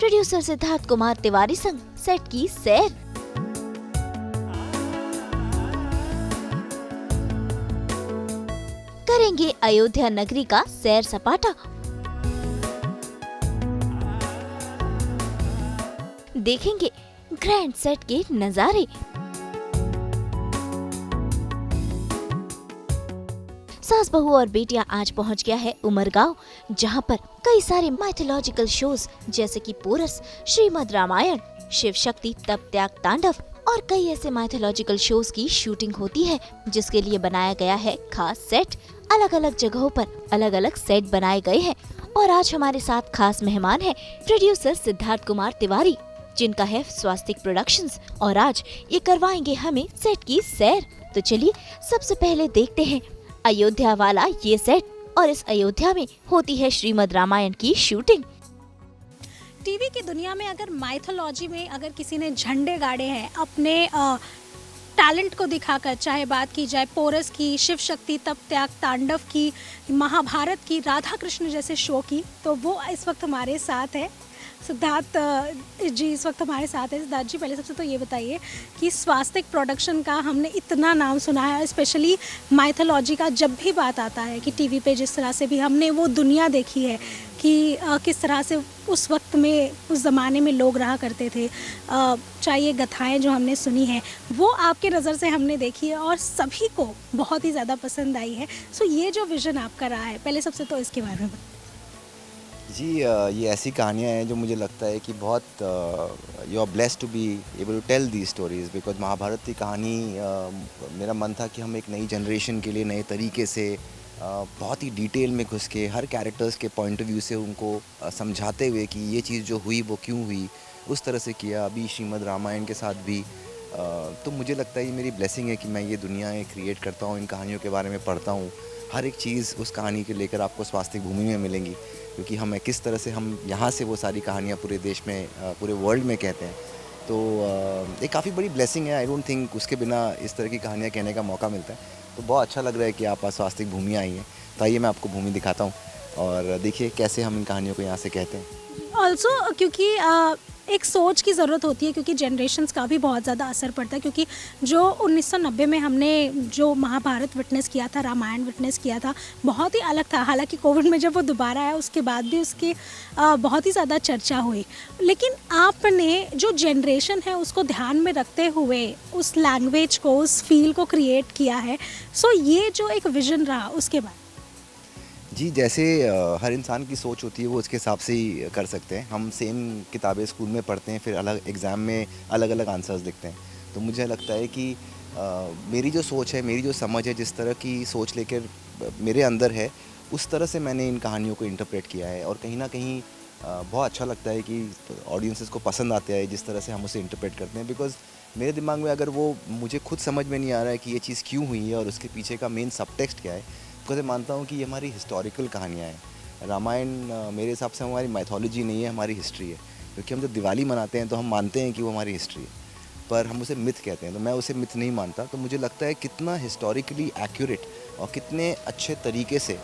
Producer Siddharth Kumar Tiwari संग set की सैर। करेंगे अयोध्या नगरी का सैर सपाटा। देखेंगे ग्रैंड सेट के नजारे। सास बहू और बेटियां आज पहुंच गया है उमरगांव, जहां पर कई सारे माइथोलॉजिकल शोज जैसे कि पोरस, श्रीमद् रामायण, शिव शक्ति तप त्याग तांडव और कई ऐसे माइथोलॉजिकल शोज की शूटिंग होती है, जिसके लिए बनाया गया है खास सेट। अलग अलग जगहों पर अलग अलग सेट बनाए गए हैं और आज हमारे साथ खास मेहमान है प्रोड्यूसर सिद्धार्थ कुमार तिवारी, जिनका है स्वास्तिक प्रोडक्शंस, और आज ये करवाएंगे हमें सेट की सैर। तो चलिए सबसे पहले देखते हैं अयोध्या वाला ये सेट, और इस अयोध्या में होती है श्रीमद् रामायण की शूटिंग। टीवी की दुनिया में अगर माइथोलॉजी में अगर किसी ने झंडे गाड़े हैं अपने टैलेंट को दिखाकर, चाहे बात की जाए पोरस की, शिव शक्ति तप त्याग तांडव की, महाभारत की, राधा कृष्ण जैसे शो की, तो वो इस वक्त हमारे साथ है। सिद्धार्थ जी इस वक्त हमारे साथ है। सिद्धार्थ जी, पहले सबसे तो ये बताइए कि स्वास्तिक प्रोडक्शन का हमने इतना नाम सुना है, स्पेशली माइथोलॉजी का जब भी बात आता है कि टीवी पे जिस तरह से भी हमने वो दुनिया देखी है कि किस तरह से उस वक्त में, उस ज़माने में लोग रहा करते थे, चाहे ये कथाएँ जो हमने सुनी हैं वो आपके नज़र से हमने देखी है और सभी को बहुत ही ज़्यादा पसंद आई है। सो ये जो विज़न आपका रहा है, पहले सबसे तो इसके बारे में बताइए। जी, ये ऐसी कहानियाँ हैं जो मुझे लगता है कि बहुत you are blessed to be able to tell the stories, because Mahabharat की कहानी मेरा मन था कि हम एक नई जनरेशन के लिए नए तरीके से बहुत ही डिटेल में घुस के हर कैरेक्टर्स के पॉइंट ऑफ व्यू से उनको समझाते हुए कि ये चीज़ जो हुई वो क्यों हुई, उस तरह से किया। अभी श्रीमद् रामायण के साथ भी तो मुझे लगता है ये मेरी ब्लेसिंग है कि मैं ये दुनियाएँ क्रिएट करता हूँ, इन कहानियों के बारे में पढ़ता हूँ। हर एक चीज़ उस कहानी के लेकर आपको स्वास्तिक भूमि में मिलेंगी, क्योंकि हम किस तरह से हम यहाँ से वो सारी कहानियाँ पूरे देश में, पूरे वर्ल्ड में कहते हैं। तो एक काफ़ी बड़ी ब्लेसिंग है। आई डोंट थिंक उसके बिना इस तरह की कहानियाँ कहने का मौका मिलता है। तो बहुत अच्छा लग रहा है कि आप स्वास्तिक भूमि आई हैं। तो आइए मैं आपको भूमि दिखाता हूँ और देखिए कैसे हम इन कहानियों को यहाँ से कहते हैं। ऑल्सो क्योंकि एक सोच की ज़रूरत होती है, क्योंकि जनरेशन्स का भी बहुत ज़्यादा असर पड़ता है, क्योंकि जो 1990 में हमने जो महाभारत विटनेस किया था, रामायण विटनेस किया था, बहुत ही अलग था। हालांकि कोविड में जब वो दोबारा आया उसके बाद भी उसकी बहुत ही ज़्यादा चर्चा हुई, लेकिन आपने जो जनरेशन है उसको ध्यान में रखते हुए उस लैंग्वेज को, उस फील को क्रिएट किया है। सो ये जो एक विज़न रहा उसके बाद जी, जैसे हर इंसान की सोच होती है वो उसके हिसाब से ही कर सकते हैं। हम सेम किताबें स्कूल में पढ़ते हैं, फिर अलग एग्ज़ाम में अलग अलग आंसर्स लिखते हैं। तो मुझे लगता है कि मेरी जो सोच है, मेरी जो समझ है, जिस तरह की सोच लेकर मेरे अंदर है, उस तरह से मैंने इन कहानियों को इंटरप्रेट किया है। और कहीं ना कहीं बहुत अच्छा लगता है कि ऑडियंसेस को पसंद आता है जिस तरह से हम उसे इंटरप्रेट करते हैं। बिकॉज़ मेरे दिमाग में अगर वो मुझे खुद समझ में नहीं आ रहा है कि ये चीज़ क्यों हुई है और उसके पीछे का मेन सब टेक्स्ट क्या है, तो मानता हूँ कि ये हमारी हिस्टोरिकल कहानियाँ हैं। रामायण मेरे हिसाब से हमारी माइथोलॉजी नहीं है, हमारी हिस्ट्री है। क्योंकि हम जब दिवाली मनाते हैं तो हम मानते हैं कि वो हमारी हिस्ट्री है, पर हम उसे मिथ कहते हैं। तो मैं उसे मिथ नहीं मानता। तो मुझे लगता है कितना हिस्टोरिकली एक्यूरेट और कितने अच्छे तरीके से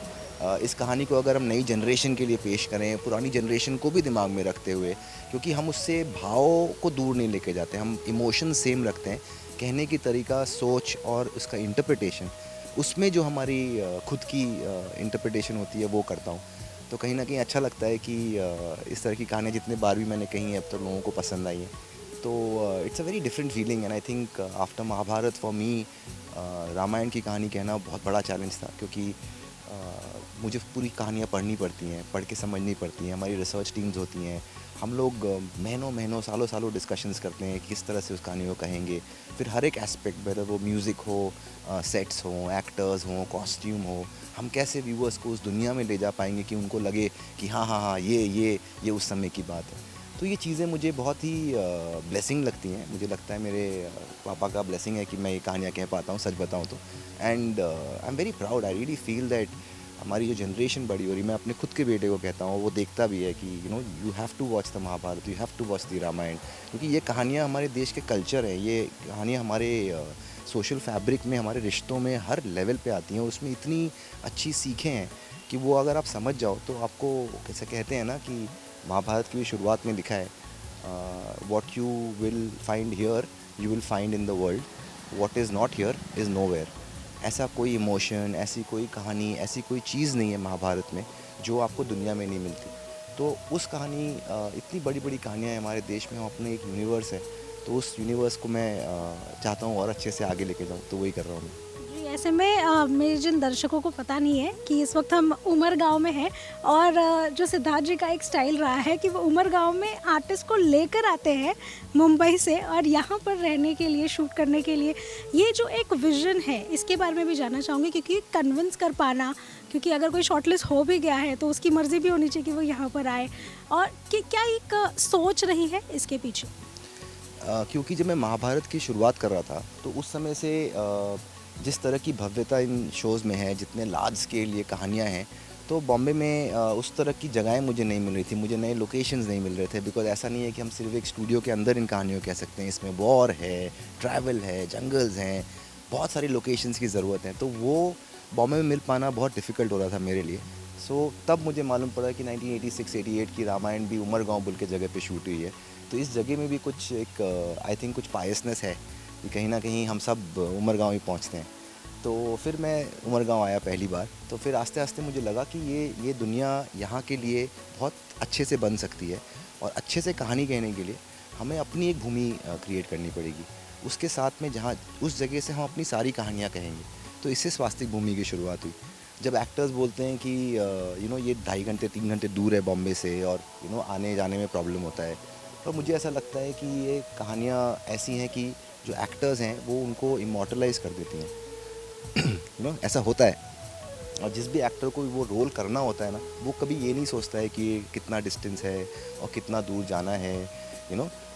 इस कहानी को अगर हम नई जनरेशन के लिए पेश करें, पुरानी जनरेशन को भी दिमाग में रखते हुए, क्योंकि हम उससे भाव को दूर नहीं लेके जाते, हम इमोशन सेम रखते हैं। कहने की तरीका, सोच और उसका इंटरप्रिटेशन, उसमें जो हमारी खुद की इंटरप्रिटेशन होती है वो करता हूँ। तो कहीं ना कहीं अच्छा लगता है कि इस तरह की कहानियाँ जितने बार भी मैंने कही हैं अब तो लोगों को पसंद आई हैं। तो it's a very different feeling and I think after Mahabharat for me Ramayan की कहानी कहना बहुत बड़ा चैलेंज था, क्योंकि मुझे पूरी कहानियाँ पढ़नी पड़ती हैं, पढ़ के समझनी पड़ती हैं। हमारी रिसर्च टीम्स होती हैं, हम लोग महीनों महीनों सालों सालों डिस्कशंस करते हैं किस तरह से उस कहानी को कहेंगे। फिर हर एक एस्पेक्ट, वेदर वो म्यूज़िक हो, सेट्स हों, एक्टर्स हों, कॉस्ट्यूम हो, हम कैसे व्यूअर्स को उस दुनिया में ले जा पाएंगे कि उनको लगे कि हाँ हाँ हाँ ये उस समय की बात है। तो ये चीज़ें मुझे बहुत ही ब्लेसिंग लगती हैं। मुझे लगता है मेरे पापा का ब्लेसिंग है कि मैं ये कहानियाँ कह पाता हूँ, सच बताऊँ तो। And I am very proud, I really feel that हमारी जो जनरेशन बड़ी हो रही, मैं अपने खुद के बेटे को कहता हूँ, वो देखता भी है कि you have to watch the Mahabharat, you have to watch the Ramayan, क्योंकि ये कहानियाँ हमारे देश के कल्चर हैं। ये कहानियाँ हमारे सोशल फैब्रिक में, हमारे रिश्तों में हर लेवल पे आती हैं। उसमें इतनी अच्छी सीखें हैं कि वो अगर आप समझ जाओ तो आपको, कैसे कहते हैं ना कि महाभारत की भी शुरुआत में लिखा है, what you will find here you will find in the world, what is not here is nowhere. ऐसा कोई इमोशन, ऐसी कोई कहानी, ऐसी कोई चीज़ नहीं है महाभारत में जो आपको दुनिया में नहीं मिलती। तो उस कहानी, इतनी बड़ी बड़ी कहानियाँ हैं हमारे देश में, हम अपने एक यूनिवर्स है, तो उस यूनिवर्स को मैं चाहता हूँ और अच्छे से आगे लेके जाऊँ, तो वही कर रहा हूँ मैं। जी, ऐसे में मेरे जिन दर्शकों को पता नहीं है कि इस वक्त हम उमरगांव में हैं और जो सिद्धार्थ जी का एक स्टाइल रहा है कि वो उमरगांव में आर्टिस्ट को लेकर आते हैं मुंबई से और यहाँ पर रहने के लिए, शूट करने के लिए। ये जो एक विजन है इसके बारे में भी जानना चाहूँगी, क्योंकि कन्विंस कर पाना, क्योंकि अगर कोई शॉर्टलिस्ट हो भी गया है तो उसकी मर्ज़ी भी होनी चाहिए कि वो यहाँ पर आए, और कि क्या एक सोच रही है इसके पीछे? क्योंकि जब मैं महाभारत की शुरुआत कर रहा था तो उस समय से जिस तरह की भव्यता इन शोज़ में है, जितने लार्ज स्केल ये कहानियाँ हैं, तो बॉम्बे में उस तरह की जगहें मुझे नहीं मिल रही थी, मुझे नए लोकेशंस नहीं मिल रहे थे। बिकॉज़ ऐसा नहीं है कि हम सिर्फ एक स्टूडियो के अंदर इन कहानियों को कह सकते हैं, इसमें वॉर है, ट्रैवल है, जंगल्स हैं, बहुत सारी लोकेशंस की ज़रूरत है। तो वो बॉम्बे में मिल पाना बहुत डिफ़िकल्ट हो रहा था मेरे लिए। सो तब मुझे मालूम पड़ा कि 1986-88 की रामायण भी उमरगांव बोल के जगह पे शूट हुई है। तो इस जगह में भी कुछ एक आई थिंक कुछ पायसनेस है कि कहीं ना कहीं हम सब उमरगांव ही पहुंचते हैं। तो फिर मैं उमरगांव आया पहली बार, तो फिर आस्ते आस्ते मुझे लगा कि ये दुनिया यहाँ के लिए बहुत अच्छे से बन सकती है, और अच्छे से कहानी कहने के लिए हमें अपनी एक भूमि क्रिएट करनी पड़ेगी। उसके साथ में जहाँ उस जगह से हम अपनी सारी कहानियाँ कहेंगे, तो इससे स्वास्तिक भूमि की शुरुआत हुई। जब एक्टर्स बोलते हैं कि ये 2.5 घंटे 3 घंटे दूर है बॉम्बे से, और आने जाने में प्रॉब्लम होता है, तो मुझे ऐसा लगता है कि ये कहानियाँ ऐसी हैं कि जो एक्टर्स हैं वो उनको इमॉर्टलाइज कर देती हैं। ऐसा होता है, और जिस भी एक्टर को वो रोल करना होता है ना, वो कभी ये नहीं सोचता है कि कितना डिस्टेंस है और कितना दूर जाना है।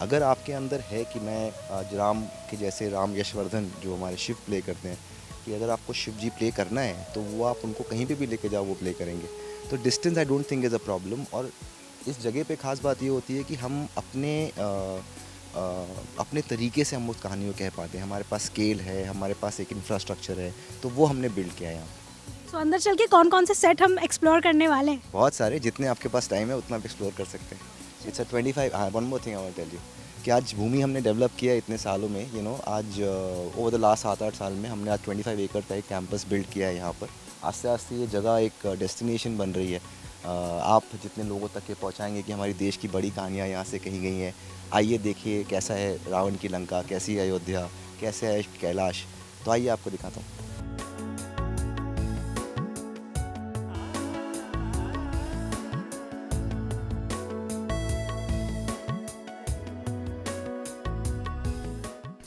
अगर आपके अंदर है कि मैं आज राम के जैसे, राम यशवर्धन जो हमारे शिव प्ले करते हैं, कि अगर आपको शिव जी प्ले करना है तो वो आप उनको कहीं पे भी लेके जाओ, वो प्ले करेंगे। तो distance I don't think is a problem. और इस जगह पे ख़ास बात ये होती है कि हम अपने तरीके से हम उस कहानी को कह पाते हैं। हमारे पास स्केल है, हमारे पास एक इंफ्रास्ट्रक्चर है, तो वो हमने बिल्ड किया है यहाँ। तो अंदर चल के कौन कौन से सेट हम एक्सप्लोर करने वाले हैं? बहुत सारे, जितने आपके पास टाइम है उतना आप एक्सप्लोर कर सकते हैं। It's a 25। हाँ, one more thing I want tell you कि आज भूमि हमने डेवलप किया इतने सालों में। आज ओवर द लास्ट 7-8 साल में हमने आज 25 एकड़ का एक कैंपस बिल्ड किया है यहाँ पर। आस्ते आस्ते ये जगह एक डेस्टिनेशन बन रही है। आप जितने लोगों तक ये पहुँचाएंगे कि हमारी देश की बड़ी कहानियाँ यहाँ से कही गई हैं। आइए देखिए कैसा है रावण की लंका, कैसी है अयोध्या, कैसे है कैलाश। तो आइए आपको दिखाता हूँ।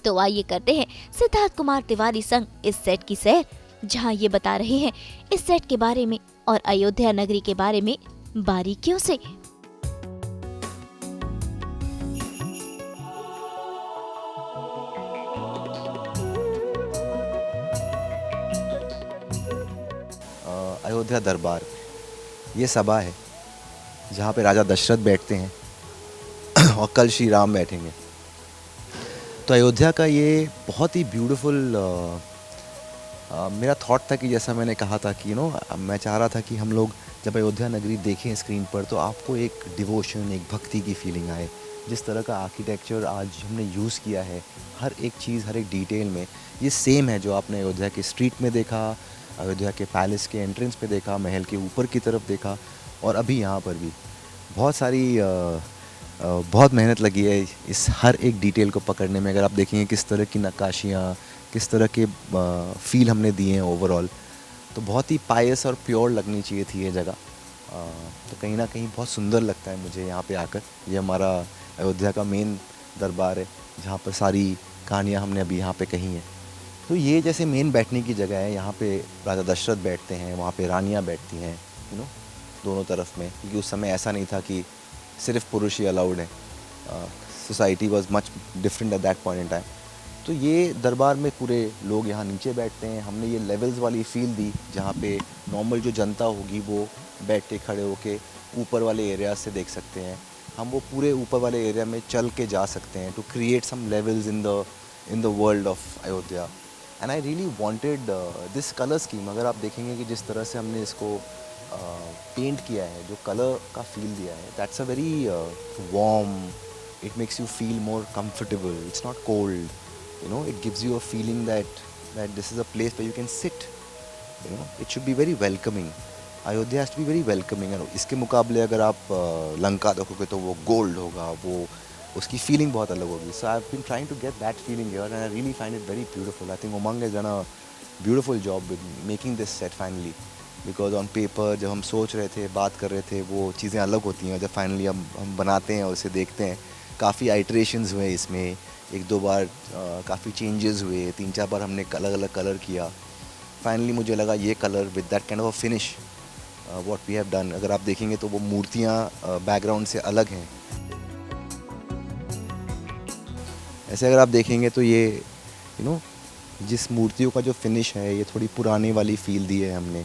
तो आइए करते हैं सिद्धार्थ कुमार तिवारी संग इस सेट की सैर, जहां ये बता रहे हैं इस सेट के बारे में और अयोध्या नगरी के बारे में बारीकियों से। अयोध्या दरबार, ये सभा है जहाँ पे राजा दशरथ बैठते हैं और कल श्री राम बैठेंगे। तो अयोध्या का ये बहुत ही ब्यूटीफुल मेरा थॉट था कि जैसा मैंने कहा था कि मैं चाह रहा था कि हम लोग जब अयोध्या नगरी देखें स्क्रीन पर तो आपको एक डिवोशन, एक भक्ति की फीलिंग आए। जिस तरह का आर्किटेक्चर आज हमने यूज़ किया है, हर एक चीज़, हर एक डिटेल में ये सेम है जो आपने अयोध्या के स्ट्रीट में देखा, अयोध्या के पैलेस के एंट्रेंस पे देखा, महल के ऊपर की तरफ देखा, और अभी यहाँ पर भी बहुत सारी बहुत मेहनत लगी है इस हर एक डिटेल को पकड़ने में। अगर आप देखेंगे किस तरह की नक्काशियाँ, किस तरह के फील हमने दिए हैं ओवरऑल, तो बहुत ही पायस और प्योर लगनी चाहिए थी ये जगह। तो कहीं ना कहीं बहुत सुंदर लगता है मुझे यहाँ पे आकर। ये हमारा अयोध्या का मेन दरबार है जहाँ पर सारी कहानियाँ हमने अभी यहाँ पे कही हैं। तो ये जैसे मेन बैठने की जगह है, यहाँ पे राजा दशरथ बैठते हैं, वहाँ पे रानियाँ बैठती हैं दोनों तरफ में, क्योंकि उस समय ऐसा नहीं था कि सिर्फ पुरुष ही अलाउड है। Society was much different at that point in time. तो ये दरबार में पूरे लोग यहाँ नीचे बैठते हैं। हमने ये लेवल्स वाली फील दी जहाँ पे नॉर्मल जो जनता होगी वो बैठ के खड़े होके ऊपर वाले एरिया से देख सकते हैं। हम वो पूरे ऊपर वाले एरिया में चल के जा सकते हैं to create some levels in the world of Ayodhya. And I really wanted this colour scheme. अगर आप देखेंगे कि जिस तरह से हमने इसको पेंट किया है, जो कलर का फील दिया है, that's a very warm, it makes you feel more comfortable, it's not cold, you know, it gives you a feeling that this is a place where you can sit, you know, it should be very welcoming. Ayodhya has to be very welcoming. इसके मुकाबले अगर आप लंका देखोगे तो वो gold होगा, वो उसकी फीलिंग बहुत अलग होगी. So I have been trying to get that feeling here and I really find it very beautiful. I think Umang has done a beautiful job with making this set finally, because on paper जब हम सोच रहे थे, बात कर रहे थे, वो चीज़ें अलग होती हैं. जब फाइनली हम बनाते हैं और उसे देखते हैं, काफ़ी आइट्रेशंस हुए इसमें, एक दो बार काफ़ी चेंजेस हुए, 3-4 बार हमने अलग अलग कलर किया. फाइनली मुझे लगा ये colour with that kind of a finish what we have done. अगर आप देखेंगे तो वो मूर्तियाँ बैकग्राउंड से अलग हैं. ऐसे अगर आप देखेंगे तो ये यू नो जिस मूर्तियों का जो फिनिश है, ये थोड़ी पुराने वाली फील दी है हमने.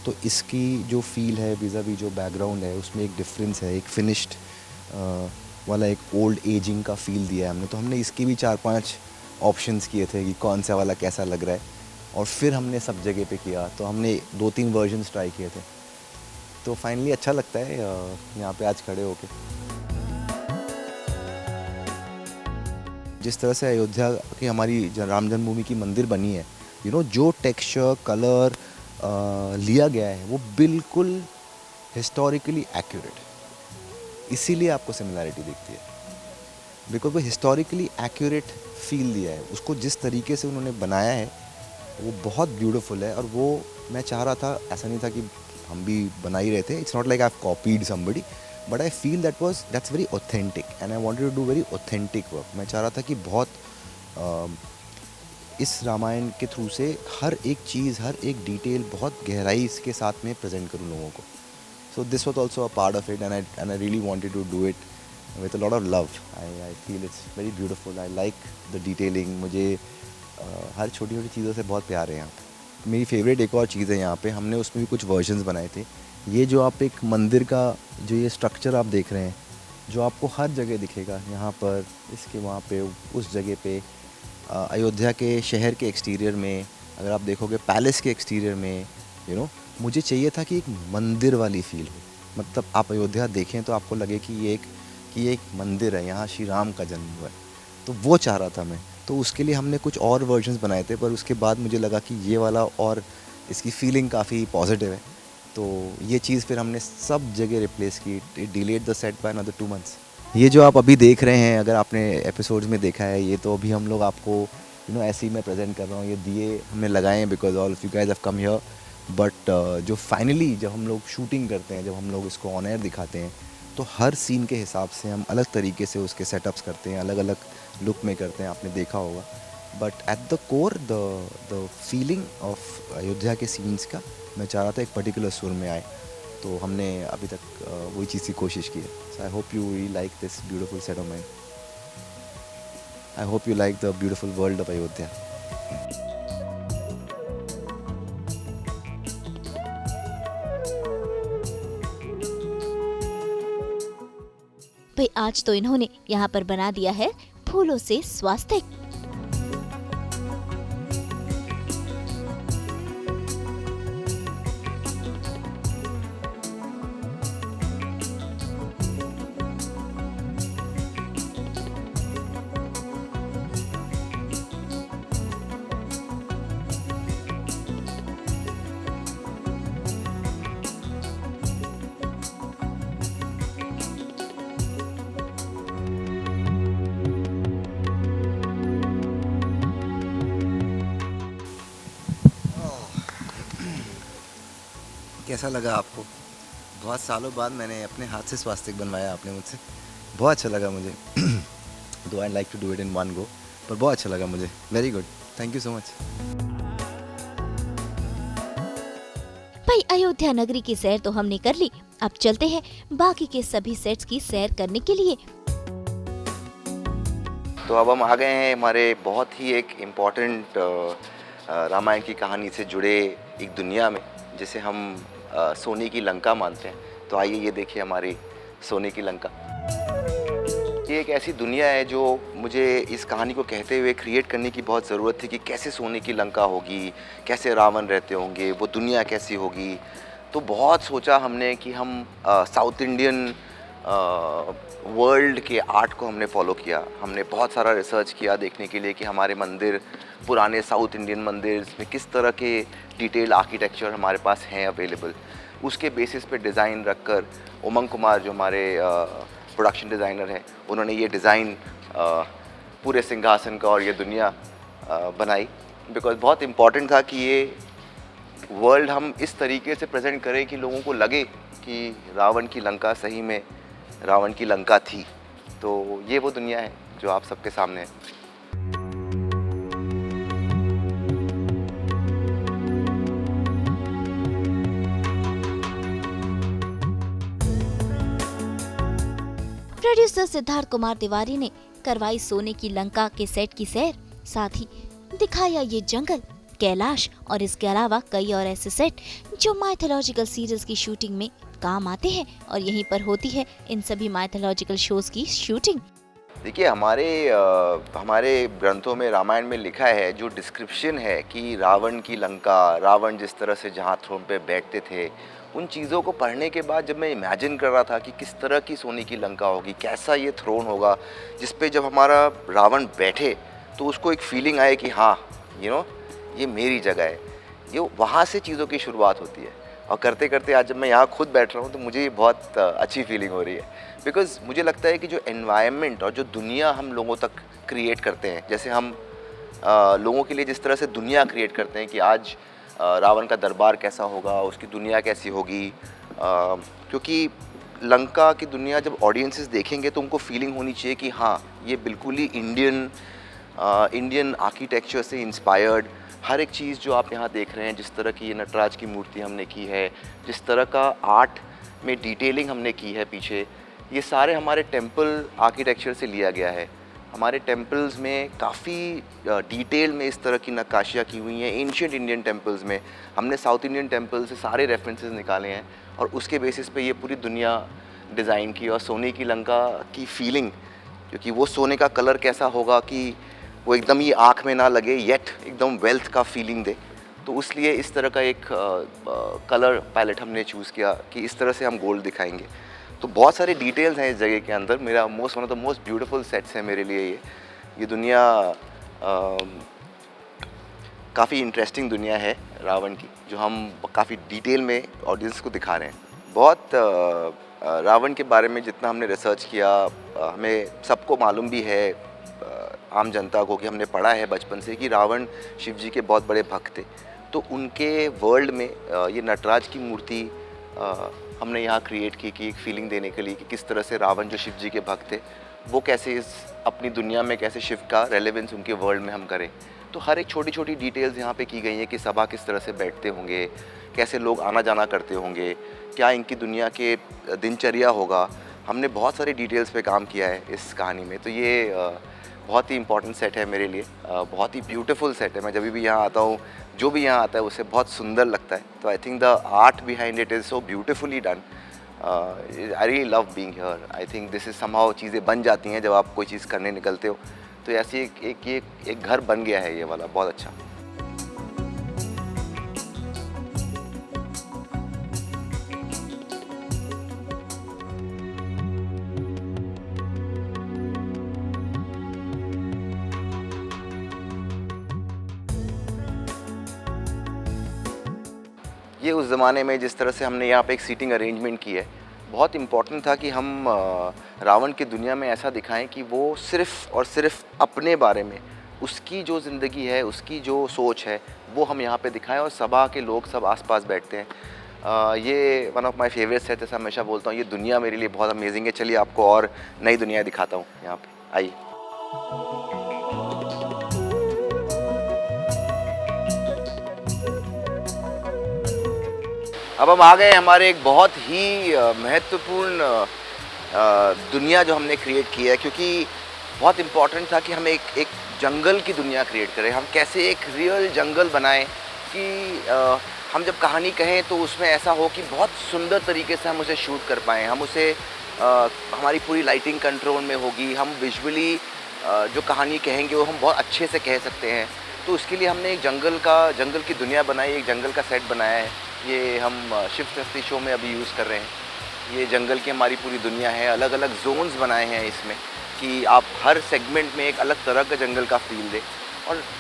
तो इसकी जो फील है विज़ावी जो बैकग्राउंड है, उसमें एक डिफरेंस है, एक फिनिश्ड वाला एक ओल्ड एजिंग का फील दिया है हमने. तो हमने इसकी भी 4-5 ऑप्शंस किए थे कि कौन सा वाला कैसा लग रहा है, और फिर हमने सब जगह पे किया. तो हमने 2-3 वर्जन्स ट्राई किए थे. तो फाइनली अच्छा लगता है यहाँ पे आज खड़े होके. जिस तरह से अयोध्या की हमारी राम जन्मभूमि की मंदिर बनी है, यू नो, जो टेक्सचर कलर लिया गया है वो बिल्कुल हिस्टोरिकली एक्यूरेट. इसीलिए आपको सिमिलैरिटी दिखती है, बिकॉज वो हिस्टोरिकली एक्यूरेट फील दिया है. उसको जिस तरीके से उन्होंने बनाया है वो बहुत ब्यूटीफुल है. और वो मैं चाह रहा था, ऐसा नहीं था कि हम भी बना ही रहे थे, it's not like I have copied somebody, but I feel that's very authentic and I wanted to do very authentic work. मैं चाह रहा था कि बहुत इस रामायण के थ्रू से हर एक चीज़, हर एक डिटेल बहुत गहराई के साथ में प्रेजेंट करूँ लोगों को. So this was also a part of it and I really wanted to do it with a lot of love. I feel it's very beautiful. I like the detailing. मुझे हर छोटी छोटी चीज़ों से बहुत प्यार है यहाँ पे. मेरी फेवरेट एक और चीज़ है यहाँ पे, हमने उसमें भी कुछ वर्जन्स बनाए थे. ये जो आप एक मंदिर का जो ये स्ट्रक्चर आप देख रहे हैं, जो आपको हर जगह दिखेगा, यहाँ पर, इसके वहाँ पे, उस जगह पे, अयोध्या के शहर के एक्सटीरियर में, अगर आप देखोगे पैलेस के एक्सटीरियर में, यू नो, मुझे चाहिए था कि एक मंदिर वाली फील हो. मतलब आप अयोध्या देखें तो आपको लगे कि ये एक मंदिर है, यहाँ श्री राम का जन्म हुआ है. तो वो चाह रहा था मैं. तो उसके लिए हमने कुछ और वर्जन्स बनाए थे, पर उसके बाद मुझे लगा कि ये वाला और इसकी फीलिंग काफ़ी पॉजिटिव है. तो ये चीज़ फिर हमने सब जगह रिप्लेस की. It delayed the set by another 2 months. ये जो आप अभी देख रहे हैं, अगर आपने एपिसोड्स में देखा है, ये तो अभी हम लोग आपको यू नो ऐसे ही मैं प्रेजेंट कर रहा हूँ. ये दिए हमने लगाए हैं because all of you guys have come here. But जो फाइनली जब हम लोग शूटिंग करते हैं, जब हम लोग इसको ऑन एयर दिखाते हैं, तो हर सीन के हिसाब से हम अलग तरीके से उसके सेटअप्स करते हैं, अलग अलग लुक में करते हैं. आपने देखा होगा. But at the core the feeling of Ayodhya के सीन्स का मैं चाह रहा था एक पर्टिकुलर सुर में आए. तो हमने अभी तक वही चीज़ की कोशिश की है. So I hope you really like this beautiful set of mine. I hope you like the beautiful world of Ayodhya. भाई आज तो इन्होंने यहाँ पर बना दिया है फूलों से स्वास्तिक. कैसा लगा आपको? बहुत सालों बाद मैंने अपने हाथ से स्वास्तिक बनवाया आपने मुझसे. बहुत अच्छा लगा मुझे. Though I like to do it in one go, पर बहुत अच्छा लगा मुझे. Very good. Thank you so much. भाई अयोध्या नगरी की सैर तो हमने कर ली, अब चलते हैं बाकी के सभी सेट्स की सैर करने के लिए. तो अब हम आ गए हैं हमारे बहुत ही एक इम्पॉर्टेंट रामायण की कहानी से जुड़े एक दुनिया में, जिसे हम सोने की लंका मानते हैं. तो आइए ये देखिए हमारी सोने की लंका. ये एक ऐसी दुनिया है जो मुझे इस कहानी को कहते हुए क्रिएट करने की बहुत ज़रूरत थी कि कैसे सोने की लंका होगी, कैसे रावण रहते होंगे, वो दुनिया कैसी होगी. तो बहुत सोचा हमने कि हम साउथ इंडियन वर्ल्ड के आर्ट को हमने फॉलो किया। हमने बहुत सारा रिसर्च किया देखने के लिए कि हमारे मंदिर, पुराने साउथ इंडियन मंदिर में किस तरह के डिटेल आर्किटेक्चर हमारे पास हैं अवेलेबल। उसके बेसिस पे डिज़ाइन रखकर उमंग कुमार जो हमारे प्रोडक्शन डिज़ाइनर हैं, उन्होंने ये डिज़ाइन पूरे सिंहासन का और ये दुनिया बनाई। बिकॉज़ बहुत इम्पॉर्टेंट था कि ये वर्ल्ड हम इस तरीके से प्रेजेंट करें कि लोगों को लगे कि रावण की लंका सही में रावण की लंका थी। तो ये वो दुनिया है जो आप सबके सामने है। प्रोड्यूसर सिद्धार्थ कुमार तिवारी ने करवाई सोने की लंका के सेट की सैर, साथ ही दिखाया ये जंगल, कैलाश और इसके अलावा कई और ऐसे सेट जो माइथोलॉजिकल सीरीज की शूटिंग में काम आते हैं और यहीं पर होती है इन सभी माइथोलॉजिकल शोज की शूटिंग। देखिए हमारे ग्रंथों में, रामायण में लिखा है, जो डिस्क्रिप्शन है कि रावण की लंका, रावण जिस तरह से जहाँ थ्रोन पे बैठते थे, उन चीज़ों को पढ़ने के बाद जब मैं इमेजिन कर रहा था कि किस तरह की सोने की लंका होगी, कैसा ये थ्रोन होगा जिस पे जब हमारा रावण बैठे तो उसको एक फीलिंग आए कि हाँ ये मेरी जगह है। ये वहाँ से चीज़ों की शुरुआत होती है। और करते करते आज जब मैं यहाँ खुद बैठ रहा हूँ तो मुझे बहुत अच्छी फीलिंग हो रही है। बिकॉज़ मुझे लगता है कि जो एनवायरनमेंट और जो दुनिया हम लोगों तक क्रिएट करते हैं, जैसे हम लोगों के लिए जिस तरह से दुनिया क्रिएट करते हैं कि आज रावण का दरबार कैसा होगा, उसकी दुनिया कैसी होगी, क्योंकि लंका की दुनिया जब ऑडियंसेस देखेंगे तो उनको फीलिंग होनी चाहिए कि हाँ ये बिल्कुल ही इंडियन आर्किटेक्चर से इंस्पायर्ड। हर एक चीज़ जो आप यहाँ देख रहे हैं, जिस तरह की ये नटराज की मूर्ति हमने की है, जिस तरह का आर्ट में डिटेलिंग हमने की है पीछे, ये सारे हमारे टेम्पल आर्किटेक्चर से लिया गया है। हमारे टेम्पल्स में काफ़ी डिटेल में इस तरह की नक्काशियाँ की हुई हैं। एंशिएंट इंडियन टेम्पल्स में हमने साउथ इंडियन टेम्पल से सारे रेफरेंसेस निकाले हैं और उसके बेसिस पे ये पूरी दुनिया डिज़ाइन की। और सोने की लंका की फीलिंग, क्योंकि वो सोने का कलर कैसा होगा कि वो एकदम ही आँख में ना लगे, येट एकदम वेल्थ का फीलिंग दे, तो इसलिए इस तरह का एक कलर पैलेट हमने चूज़ किया कि इस तरह से हम गोल्ड दिखाएंगे। तो बहुत सारे डिटेल्स हैं इस जगह के अंदर। मेरा one of the most beautiful sets है मेरे लिए ये दुनिया काफ़ी इंटरेस्टिंग दुनिया है रावण की, जो हम काफ़ी डिटेल में ऑडियंस को दिखा रहे हैं। बहुत रावण के बारे में जितना हमने रिसर्च किया, हमें सबको मालूम भी है, आम जनता को, कि हमने पढ़ा है बचपन से कि रावण शिव जी के बहुत बड़े भक्त थे। तो उनके वर्ल्ड में ये नटराज की मूर्ति हमने यहाँ क्रिएट की कि एक फीलिंग देने के लिए कि किस तरह से रावण जो शिव जी के भक्त थे, वो कैसे इस अपनी दुनिया में कैसे शिव का रेलेवेंस उनके वर्ल्ड में हम करें। तो हर एक छोटी छोटी डिटेल्स यहाँ पे की गई हैं कि सभा किस तरह से बैठते होंगे, कैसे लोग आना जाना करते होंगे, क्या इनकी दुनिया के दिनचर्या होगा। हमने बहुत सारी डिटेल्स पे काम किया है इस कहानी में। तो ये बहुत ही इंपॉर्टेंट सेट है मेरे लिए, बहुत ही ब्यूटीफुल सेट है। मैं जब भी यहाँ आता हूँ, जो भी यहाँ आता है उसे बहुत सुंदर लगता है। तो I think the art behind it is so beautifully done. I really love being here. I think this is somehow चीज़ें बन जाती हैं जब आप कोई चीज़ करने निकलते हो। तो ऐसी एक घर बन गया है ये वाला, बहुत अच्छा। ये उस ज़माने में जिस तरह से हमने यहाँ पे एक सीटिंग अरेंजमेंट की है, बहुत इम्पॉर्टेंट था कि हम रावण की दुनिया में ऐसा दिखाएं कि वो सिर्फ़ और सिर्फ अपने बारे में, उसकी जो ज़िंदगी है, उसकी जो सोच है, वो हम यहाँ पे दिखाएं और सभा के लोग सब आसपास बैठते हैं। ये one of my favourite set, जैसा हमेशा बोलता हूँ, ये दुनिया मेरे लिए बहुत अमेजिंग है। चलिए आपको और नई दुनिया दिखाता हूँ यहाँ पे, आइए। अब हम आ गए हमारे एक बहुत ही महत्वपूर्ण दुनिया जो हमने क्रिएट की है, क्योंकि बहुत इम्पॉर्टेंट था कि हम एक जंगल की दुनिया क्रिएट करें। हम कैसे एक रियल जंगल बनाएं कि हम जब कहानी कहें तो उसमें ऐसा हो कि बहुत सुंदर तरीके से हम उसे शूट कर पाएँ। हम उसे हमारी पूरी लाइटिंग कंट्रोल में होगी, हम विजुअली जो कहानी कहेंगे वो हम बहुत अच्छे से कह सकते हैं। तो उसके लिए हमने एक जंगल की दुनिया बनाई, एक जंगल का सेट बनाया है। ये हम शिव शक्ति शो में अभी यूज़ कर रहे हैं। ये जंगल की हमारी पूरी दुनिया है, अलग अलग जोन्स बनाए हैं इसमें कि आप हर सेगमेंट में एक अलग तरह का जंगल का फील दें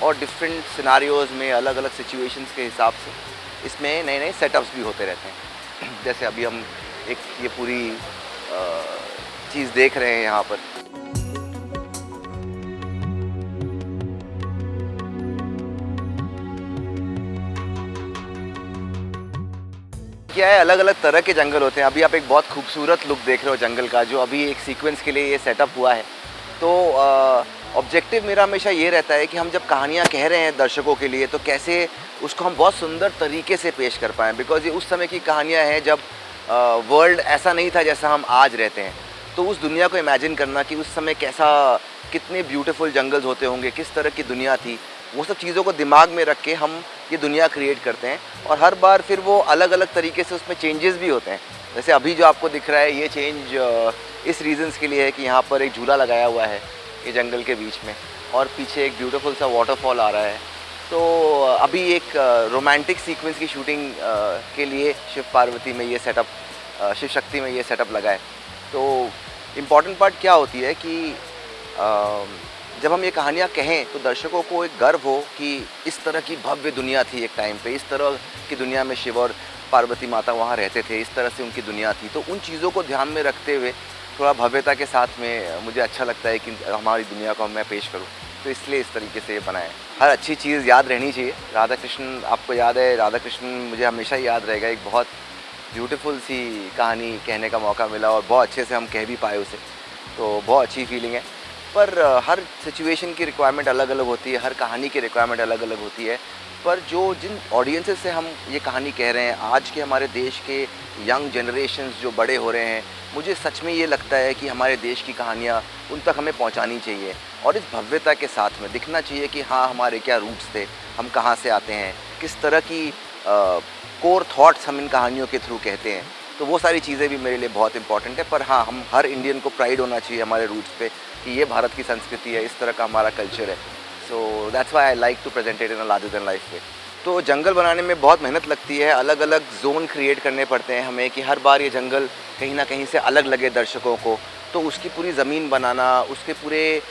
और डिफरेंट सिनारियोज़ में अलग अलग सिचुएशंस के हिसाब से इसमें नए नए सेटअप्स भी होते रहते हैं। जैसे अभी हम एक ये पूरी चीज़ देख रहे हैं यहाँ पर। क्या है, अलग अलग तरह के जंगल होते हैं। अभी आप एक बहुत खूबसूरत लुक देख रहे हो जंगल का, जो अभी एक सीक्वेंस के लिए ये सेटअप हुआ है। तो ऑब्जेक्टिव मेरा हमेशा ये रहता है कि हम जब कहानियाँ कह रहे हैं दर्शकों के लिए, तो कैसे उसको हम बहुत सुंदर तरीके से पेश कर पाएँ। बिकॉज़ ये उस समय की कहानियाँ हैं जब वर्ल्ड ऐसा नहीं था जैसा हम आज रहते हैं। तो उस दुनिया को इमेजिन करना कि उस समय कितने ब्यूटीफुल जंगल्स होते होंगे, किस तरह की दुनिया थी, वो सब चीज़ों को दिमाग में रख के हम ये दुनिया क्रिएट करते हैं। और हर बार फिर वो अलग अलग तरीके से उसमें चेंजेस भी होते हैं। जैसे अभी जो आपको दिख रहा है, ये चेंज इस रीज़न्स के लिए है कि यहाँ पर एक झूला लगाया हुआ है ये जंगल के बीच में, और पीछे एक ब्यूटीफुल सा वाटरफॉल आ रहा है। तो अभी एक रोमांटिक सीक्वेंस की शूटिंग के लिए शिव पार्वती में ये सेटअप, शिव शक्ति में ये सेटअप लगा है। तो इम्पॉर्टेंट पार्ट क्या होती है कि जब हम ये कहानियाँ कहें तो दर्शकों को एक गर्व हो कि इस तरह की भव्य दुनिया थी एक टाइम पे, इस तरह की दुनिया में शिव और पार्वती माता वहाँ रहते थे, इस तरह से उनकी दुनिया थी। तो उन चीज़ों को ध्यान में रखते हुए थोड़ा भव्यता के साथ में मुझे अच्छा लगता है कि हमारी दुनिया को मैं पेश करूँ। तो इसलिए इस तरीके से ये बनाया है। हर अच्छी चीज़ याद रहनी चाहिए। राधा कृष्ण, आपको याद है, राधा कृष्ण मुझे हमेशा याद रहेगा। एक बहुत ब्यूटीफुल सी कहानी कहने का मौका मिला और बहुत अच्छे से हम कह भी पाए उसे, तो बहुत अच्छी फीलिंग है। पर हर सिचुएशन की रिक्वायरमेंट अलग अलग होती है, हर कहानी की रिक्वायरमेंट अलग अलग होती है। पर जिन ऑडियंसेस से हम ये कहानी कह रहे हैं, आज के हमारे देश के यंग जनरेशन्स जो बड़े हो रहे हैं, मुझे सच में ये लगता है कि हमारे देश की कहानियाँ उन तक हमें पहुँचानी चाहिए और इस भव्यता के साथ में दिखना चाहिए कि हाँ, हमारे क्या रूट्स थे, हम कहाँ से आते हैं, किस तरह की कोर थॉट्स हम इन कहानियों के थ्रू कहते हैं। तो वो सारी चीज़ें भी मेरे लिए बहुत इंपॉर्टेंट है। पर हाँ, हम हर इंडियन को प्राइड होना चाहिए हमारे रूट्स पे कि ये भारत की संस्कृति है, इस तरह का हमारा कल्चर है। So that's why I like to present it in a larger than life way. तो जंगल बनाने में बहुत मेहनत लगती है, अलग अलग जोन क्रिएट करने पड़ते हैं हमें कि हर बार ये जंगल कहीं ना कहीं से अलग लगे दर्शकों को। तो उसकी पूरी ज़मीन बनाना, उसके पूरे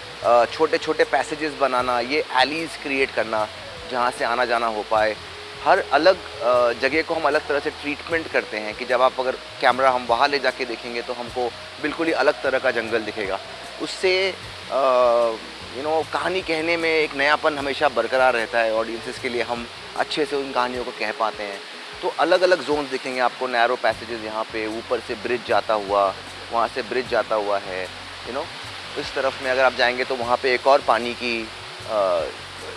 छोटे छोटे पैसेजेस बनाना, ये एलीज़ क्रिएट करना जहाँ से आना जाना हो पाए। हर अलग जगह को हम अलग तरह से ट्रीटमेंट करते हैं कि जब आप अगर कैमरा हम वहाँ ले जाके देखेंगे तो हमको बिल्कुल ही अलग तरह का जंगल दिखेगा। उससे कहानी कहने में एक नयापन हमेशा बरकरार रहता है। ऑडियंसेस के लिए हम अच्छे से उन कहानियों को कह पाते हैं। तो अलग अलग जोन्स दिखेंगे आपको, नैरो पैसेजेस, यहाँ पे ऊपर से ब्रिज जाता हुआ, वहाँ से ब्रिज जाता हुआ है, इस तरफ में अगर आप जाएंगे तो वहाँ पे एक और पानी की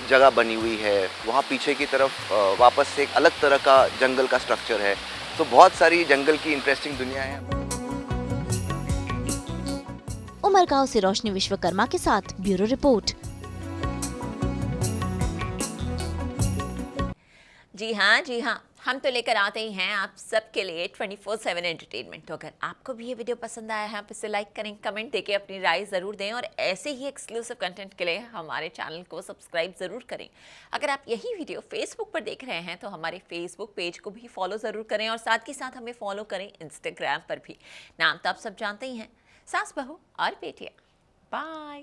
जगह बनी हुई है। वहाँ पीछे की तरफ वापस से एक अलग तरह का जंगल का स्ट्रक्चर है। तो बहुत सारी जंगल की इंटरेस्टिंग दुनिया है। उमरगांव से रोशनी विश्वकर्मा के साथ ब्यूरो रिपोर्ट। जी हाँ, हम तो लेकर आते ही हैं आप सबके लिए 24/7 एंटरटेनमेंट। तो अगर आपको भी ये वीडियो पसंद आया है, आप इसे लाइक करें, कमेंट देके अपनी राय ज़रूर दें और ऐसे ही एक्सक्लूसिव कंटेंट के लिए हमारे चैनल को सब्सक्राइब ज़रूर करें। अगर आप यही वीडियो फेसबुक पर देख रहे हैं तो हमारे फेसबुक पेज को भी फॉलो ज़रूर करें और साथ ही साथ हमें फॉलो करें इंस्टाग्राम पर भी। नाम तो आप सब जानते ही हैं, सास बहू और बेटियाँ। बाय।